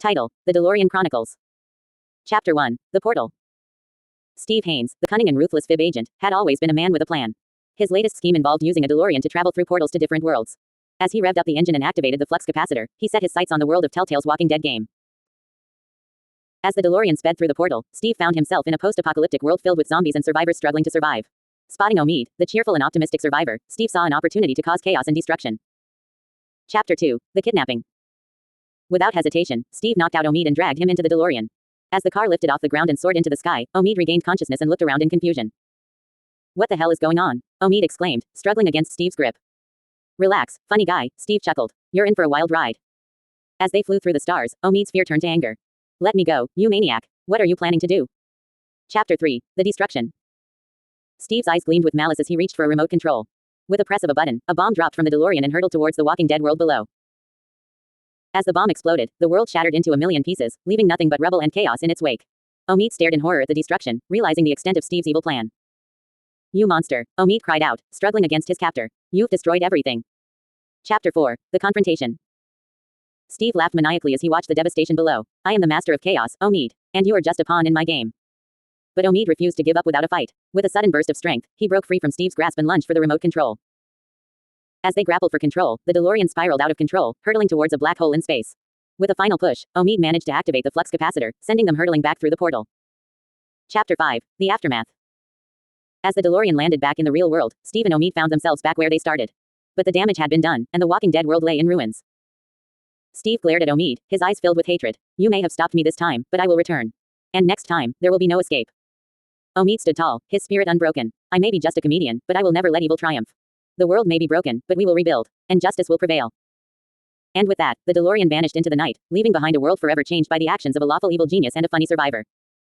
Title: The DeLorean Chronicles. Chapter 1: The Portal. Steve Haines, the cunning and ruthless Fib agent, had always been a man with a plan. His latest scheme involved using a DeLorean to travel through portals to different worlds. As he revved up the engine and activated the flux capacitor, he set his sights on the world of Telltale's Walking Dead game. As the DeLorean sped through the portal, Steve found himself in a post-apocalyptic world filled with zombies and survivors struggling to survive. Spotting Omid, the cheerful and optimistic survivor, Steve saw an opportunity to cause chaos and destruction. Chapter 2: The Kidnapping. Without hesitation, Steve knocked out Omid and dragged him into the DeLorean. As the car lifted off the ground and soared into the sky, Omid regained consciousness and looked around in confusion. "What the hell is going on?" Omid exclaimed, struggling against Steve's grip. "Relax, funny guy," Steve chuckled. "You're in for a wild ride." As they flew through the stars, Omid's fear turned to anger. "Let me go, you maniac. What are you planning to do?" Chapter 3: The Destruction. Steve's eyes gleamed with malice as he reached for a remote control. With a press of a button, a bomb dropped from the DeLorean and hurtled towards the Walking Dead world below. As the bomb exploded, the world shattered into a million pieces, leaving nothing but rubble and chaos in its wake. Omid stared in horror at the destruction, realizing the extent of Steve's evil plan. "You monster," Omid cried out, struggling against his captor. "You've destroyed everything." Chapter 4: The Confrontation. Steve laughed maniacally as he watched the devastation below. "I am the master of chaos, Omid, and you are just a pawn in my game." But Omid refused to give up without a fight. With a sudden burst of strength, he broke free from Steve's grasp and lunged for the remote control. As they grappled for control, the DeLorean spiraled out of control, hurtling towards a black hole in space. With a final push, Omid managed to activate the flux capacitor, sending them hurtling back through the portal. Chapter 5: The Aftermath. As the DeLorean landed back in the real world, Steve and Omid found themselves back where they started. But the damage had been done, and the Walking Dead world lay in ruins. Steve glared at Omid, his eyes filled with hatred. "You may have stopped me this time, but I will return. And next time, there will be no escape." Omid stood tall, his spirit unbroken. "I may be just a comedian, but I will never let evil triumph. The world may be broken, but we will rebuild, and justice will prevail." And with that, the DeLorean vanished into the night, leaving behind a world forever changed by the actions of a lawful evil genius and a funny survivor.